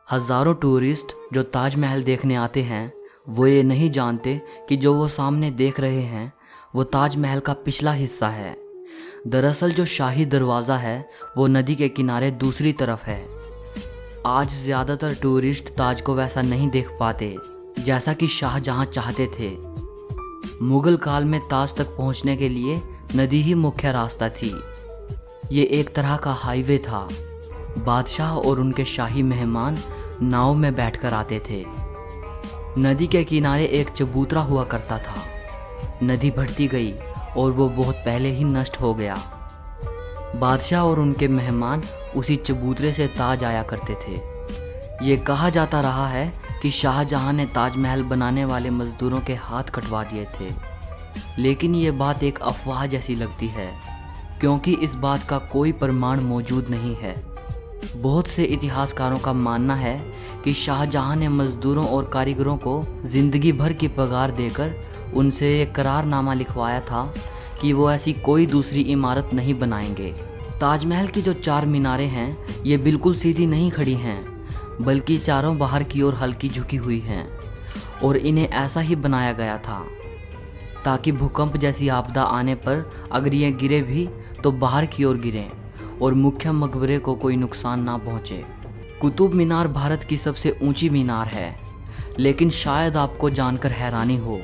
हज़ारों टूरिस्ट जो ताजमहल देखने आते हैं वो ये नहीं जानते कि जो वो सामने देख रहे हैं वो ताजमहल का पिछला हिस्सा है। दरअसल जो शाही दरवाज़ा है वो नदी के किनारे दूसरी तरफ है। आज ज़्यादातर टूरिस्ट ताज को वैसा नहीं देख पाते जैसा कि शाहजहां चाहते थे। मुग़ल काल में ताज तक पहुंचने के लिए नदी ही मुख्य रास्ता थी। ये एक तरह का हाईवे था। बादशाह और उनके शाही मेहमान नाव में बैठकर आते थे। नदी के किनारे एक चबूतरा हुआ करता था। नदी बढ़ती गई और वो बहुत पहले ही नष्ट हो गया। बादशाह और उनके मेहमान उसी चबूतरे से ताज आया करते थे। ये कहा जाता रहा है कि शाहजहां ने ताजमहल बनाने वाले मज़दूरों के हाथ कटवा दिए थे, लेकिन ये बात एक अफवाह जैसी लगती है क्योंकि इस बात का कोई प्रमाण मौजूद नहीं है। बहुत से इतिहासकारों का मानना है कि शाहजहां ने मज़दूरों और कारीगरों को ज़िंदगी भर की पगार देकर उनसे एक करारनामा लिखवाया था कि वो ऐसी कोई दूसरी इमारत नहीं बनाएंगे। ताजमहल की जो 4 मीनारें हैं ये बिल्कुल सीधी नहीं खड़ी हैं, बल्कि चारों बाहर की ओर हल्की झुकी हुई हैं और इन्हें ऐसा ही बनाया गया था ताकि भूकंप जैसी आपदा आने पर अगर ये गिरे भी तो बाहर की ओर गिरें और मुख्य मकबरे को कोई नुकसान ना पहुँचे। कुतुब मीनार भारत की सबसे ऊंची मीनार है, लेकिन शायद आपको जानकर हैरानी हो,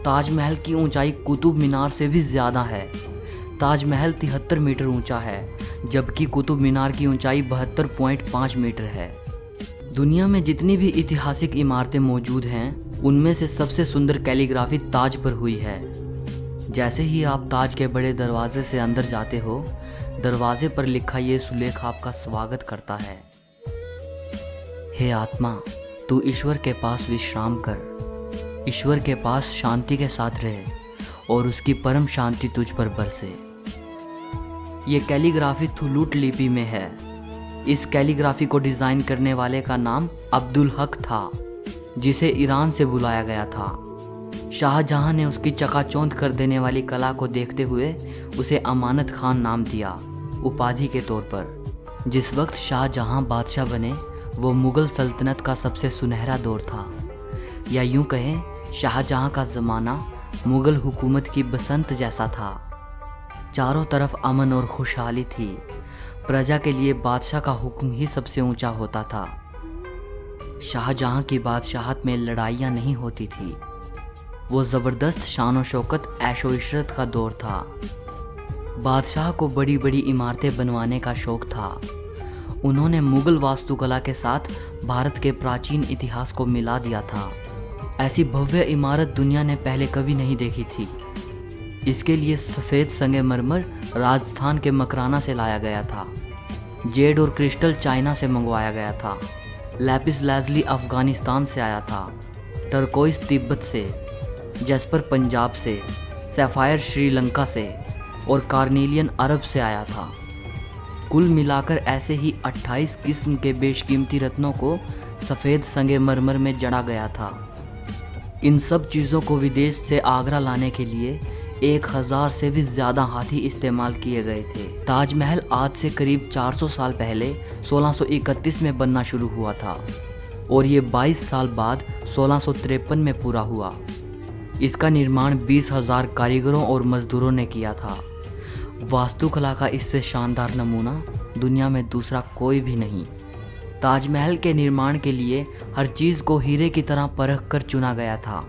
ताजमहल की ऊंचाई कुतुब मीनार से भी ज़्यादा है। ताजमहल 73 मीटर ऊंचा है, जबकि कुतुब मीनार की ऊंचाई 72.5 मीटर है। दुनिया में जितनी भी ऐतिहासिक इमारतें मौजूद हैं, उनमें से सबसे सुंदर कैलीग्राफी ताज पर हुई है। जैसे ही आप ताज के बड़े दरवाजे से अंदर जाते हो, दरवाजे पर लिखा ये सुलेख आपका स्वागत करता है। हे आत्मा, तू ईश्वर के पास विश्राम कर, ईश्वर के पास शांति के साथ रहे और उसकी परम शांति तुझ पर बरसे। ये कैलीग्राफी थुलूट लिपि में है। इस कैलीग्राफी को डिज़ाइन करने वाले का नाम अब्दुल हक था, जिसे ईरान से बुलाया गया था। शाहजहां ने उसकी चकाचौंध कर देने वाली कला को देखते हुए उसे अमानत खान नाम दिया, उपाधि के तौर पर। जिस वक्त शाहजहां बादशाह बने वो मुग़ल सल्तनत का सबसे सुनहरा दौर था, या यूं कहें शाहजहां का ज़माना मुग़ल हुकूमत की बसंत जैसा था। चारों तरफ अमन और खुशहाली थी। प्रजा के लिए बादशाह का हुक्म ही सबसे ऊंचा होता था। शाहजहां की बादशाहत में लड़ाइयाँ नहीं होती थी। वो ज़बरदस्त शान और शौकत ऐशो इशरत का दौर था। बादशाह को बड़ी बड़ी इमारतें बनवाने का शौक़ था। उन्होंने मुग़ल वास्तुकला के साथ भारत के प्राचीन इतिहास को मिला दिया था। ऐसी भव्य इमारत दुनिया ने पहले कभी नहीं देखी थी। इसके लिए सफ़ेद संगमरमर राजस्थान के मकराना से लाया गया था। जेड और क्रिस्टल चाइना से मंगवाया गया था। लैपिस लाजुली अफ़गानिस्तान से आया था। टर्कोइस तिब्बत से, जैस्पर पंजाब से, सैफ़ायर श्रीलंका से और कार्नेलियन अरब से आया था। कुल मिलाकर ऐसे ही 28 किस्म के बेशकीमती रत्नों को सफ़ेद संगमरमर में जड़ा गया था। इन सब चीज़ों को विदेश से आगरा लाने के लिए 1000 से भी ज़्यादा हाथी इस्तेमाल किए गए थे। ताजमहल आज से करीब 400 साल पहले 1631 में बनना शुरू हुआ था और ये 22 साल बाद 1653 में पूरा हुआ। इसका निर्माण 20,000 कारीगरों और मज़दूरों ने किया था। वास्तुकला का इससे शानदार नमूना दुनिया में दूसरा कोई भी नहीं। ताजमहल के निर्माण के लिए हर चीज़ को हीरे की तरह परख कर चुना गया था।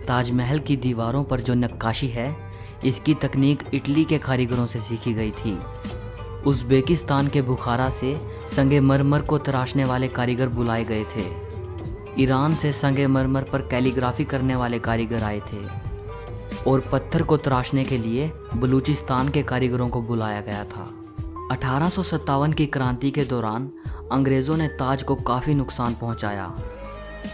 ताजमहल की दीवारों पर जो नक्काशी है, इसकी तकनीक इटली के कारीगरों से सीखी गई थी। उज़्बेकिस्तान के बुखारा से संगमरमर को तराशने वाले कारीगर बुलाए गए थे। ईरान से संगमरमर पर कैलीग्राफी करने वाले कारीगर आए थे और पत्थर को तराशने के लिए बलूचिस्तान के कारीगरों को बुलाया गया था। 1857 की क्रांति के दौरान अंग्रेज़ों ने ताज को काफ़ी नुकसान पहुंचाया।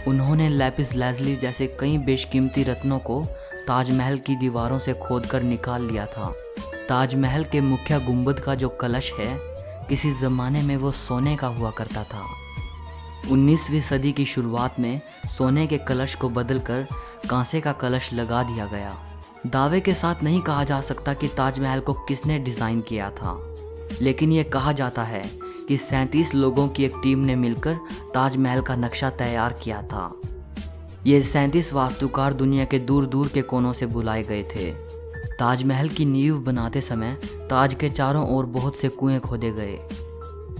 उन्होंने लैपिस लाजुली जैसे कई बेशकीमती रत्नों को ताजमहल की दीवारों से खोदकर निकाल लिया था। ताजमहल के मुख्य गुंबद का जो कलश है, किसी ज़माने में वो सोने का हुआ करता था। 19वीं सदी की शुरुआत में सोने के कलश को बदलकर कांसे का कलश लगा दिया गया। दावे के साथ नहीं कहा जा सकता कि ताजमहल को किसने डिज़ाइन किया था, लेकिन ये कहा जाता है कि 37 लोगों की एक टीम ने मिलकर ताजमहल का नक्शा तैयार किया था। ये 37 वास्तुकार दुनिया के दूर दूर के कोनों से बुलाए गए थे। ताजमहल की नींव बनाते समय ताज के चारों ओर बहुत से कुएं खोदे गए।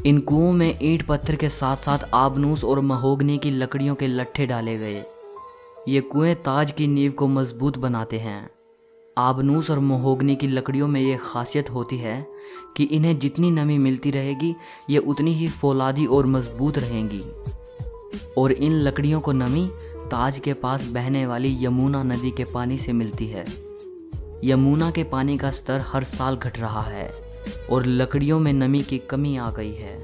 इन कुओं में ईंट पत्थर के साथ साथ आबनूस और महोगनी की लकड़ियों के लट्ठे डाले गए। ये कुएं ताज की नींव को मजबूत बनाते हैं। आबनूस और महोगनी की लकड़ियों में ये खासियत होती है कि इन्हें जितनी नमी मिलती रहेगी ये उतनी ही फौलादी और मजबूत रहेंगी। और इन लकड़ियों को नमी ताज के पास बहने वाली यमुना नदी के पानी से मिलती है। यमुना के पानी का स्तर हर साल घट रहा है और लकड़ियों में नमी की कमी आ गई है।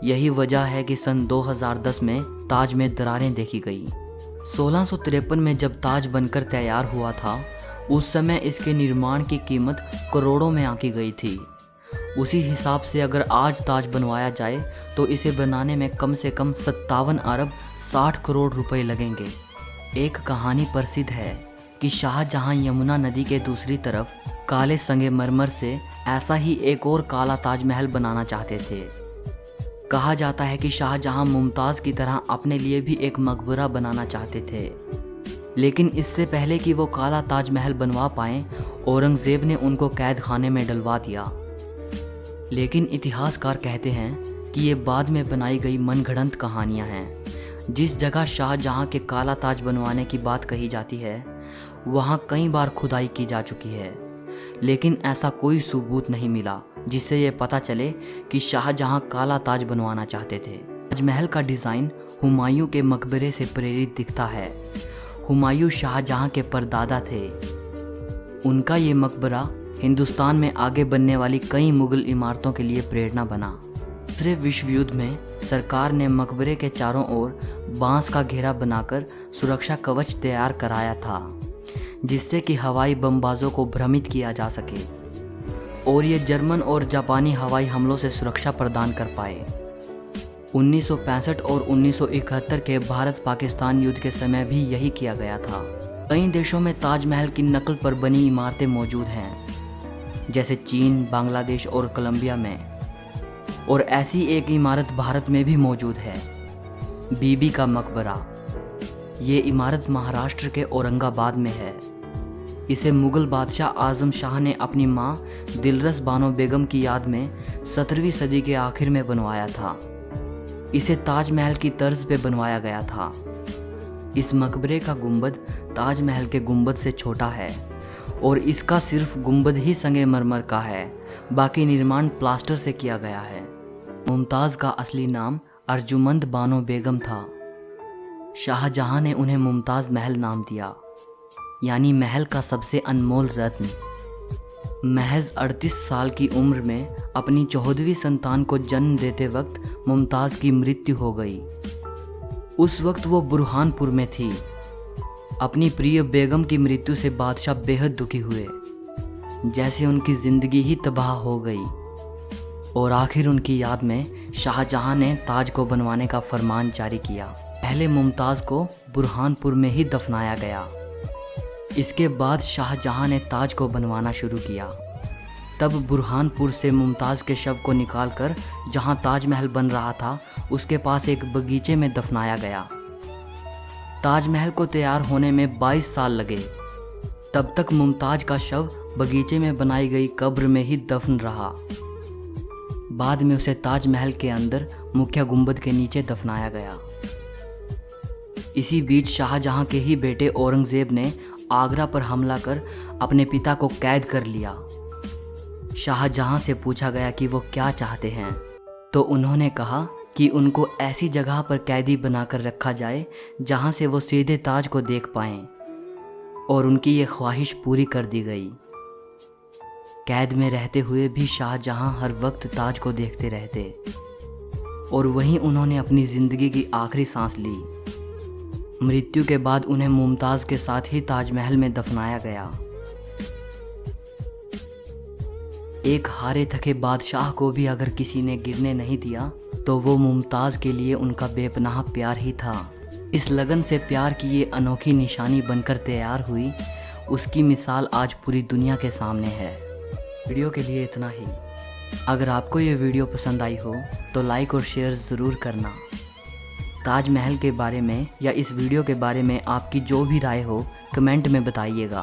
यही वजह है कि सन 2010 में ताज में दरारें देखी गई। 1653 में जब ताज बनकर तैयार हुआ था उस समय इसके निर्माण की कीमत करोड़ों में आंकी गई थी। उसी हिसाब से अगर आज ताज बनवाया जाए तो इसे बनाने में कम से कम 57 अरब 60 करोड़ रुपए लगेंगे। एक कहानी प्रसिद्ध है कि शाहजहां यमुना नदी के दूसरी तरफ काले संगमरमर से ऐसा ही एक और काला ताजमहल बनाना चाहते थे। कहा जाता है कि शाहजहां मुमताज़ की तरह अपने लिए भी एक मकबरा बनाना चाहते थे, लेकिन इससे पहले कि वो काला ताजमहल बनवा पाएं औरंगज़ेब ने उनको कैद खाने में डलवा दिया। लेकिन इतिहासकार कहते हैं कि ये बाद में बनाई गई मनगढ़ंत कहानियां हैं। जिस जगह शाहजहां के काला ताज बनवाने की बात कही जाती है वहाँ कई बार खुदाई की जा चुकी है, लेकिन ऐसा कोई सबूत नहीं मिला जिससे ये पता चले कि शाहजहां काला ताज बनवाना चाहते थे। ताजमहल का डिज़ाइन हुमायूं के मकबरे से प्रेरित दिखता है। हुमायूं शाहजहां के परदादा थे। उनका ये मकबरा हिंदुस्तान में आगे बनने वाली कई मुगल इमारतों के लिए प्रेरणा बना। दूसरे विश्व युद्ध में सरकार ने मकबरे के चारों ओर बांस का घेरा बनाकर सुरक्षा कवच तैयार कराया था, जिससे कि हवाई बमबाजों को भ्रमित किया जा सके और ये जर्मन और जापानी हवाई हमलों से सुरक्षा प्रदान कर पाए। 1965 और 1971 के भारत पाकिस्तान युद्ध के समय भी यही किया गया था। कई देशों में ताजमहल की नकल पर बनी इमारतें मौजूद हैं, जैसे चीन, बांग्लादेश और कोलंबिया में। और ऐसी एक इमारत भारत में भी मौजूद है, बीबी का मकबरा। ये इमारत महाराष्ट्र के औरंगाबाद में है। इसे मुगल बादशाह आजम शाह ने अपनी मां दिलरस बानो बेगम की याद में 17वीं सदी के आखिर में बनवाया था। इसे ताजमहल की तर्ज पे बनवाया गया था। इस मकबरे का गुंबद ताजमहल के गुंबद से छोटा है और इसका सिर्फ गुंबद ही संगमरमर का है, बाकी निर्माण प्लास्टर से किया गया है। मुमताज़ का असली नाम अर्जुमंद बानो बेगम था। शाहजहां ने उन्हें मुमताज़ महल नाम दिया, यानी महल का सबसे अनमोल रत्न। महज 38 साल की उम्र में अपनी 14वीं संतान को जन्म देते वक्त मुमताज़ की मृत्यु हो गई। उस वक्त वो बुरहानपुर में थी। अपनी प्रिय बेगम की मृत्यु से बादशाह बेहद दुखी हुए, जैसे उनकी ज़िंदगी ही तबाह हो गई। और आखिर उनकी याद में शाहजहां ने ताज को बनवाने का फरमान जारी किया। पहले मुमताज़ को बुरहानपुर में ही दफनाया गया। इसके बाद शाहजहां ने ताज को बनवाना शुरू किया। तब बुरहानपुर से मुमताज़ के शव को निकालकर जहां ताजमहल बन रहा था उसके पास एक बगीचे में दफनाया गया। ताजमहल को तैयार होने में 22 साल लगे। तब तक मुमताज़ का शव बगीचे में बनाई गई कब्र में ही दफन रहा। बाद में उसे ताजमहल के अंदर मुख्य गुंबद के नीचे दफनाया गया। इसी बीच शाहजहां के ही बेटे औरंगज़ेब ने आगरा पर हमला कर अपने पिता को कैद कर लिया। शाहजहां से पूछा गया कि वो क्या चाहते हैं, तो उन्होंने कहा कि उनको ऐसी जगह पर कैदी बनाकर रखा जाए जहां से वो सीधे ताज को देख पाएं, और उनकी ये ख्वाहिश पूरी कर दी गई। कैद में रहते हुए भी शाहजहां हर वक्त ताज को देखते रहते और वहीं उन्होंने अपनी ज़िंदगी की आखिरी सांस ली। मृत्यु के बाद उन्हें मुमताज़ के साथ ही ताजमहल में दफनाया गया। एक हारे थके बादशाह को भी अगर किसी ने गिरने नहीं दिया तो वो मुमताज़ के लिए उनका बेपनाह प्यार ही था। इस लगन से प्यार की ये अनोखी निशानी बनकर तैयार हुई, उसकी मिसाल आज पूरी दुनिया के सामने है। वीडियो के लिए इतना ही। अगर आपको ये वीडियो पसंद आई हो तो लाइक और शेयर ज़रूर करना। ताजमहल के बारे में या इस वीडियो के बारे में आपकी जो भी राय हो कमेंट में बताइएगा।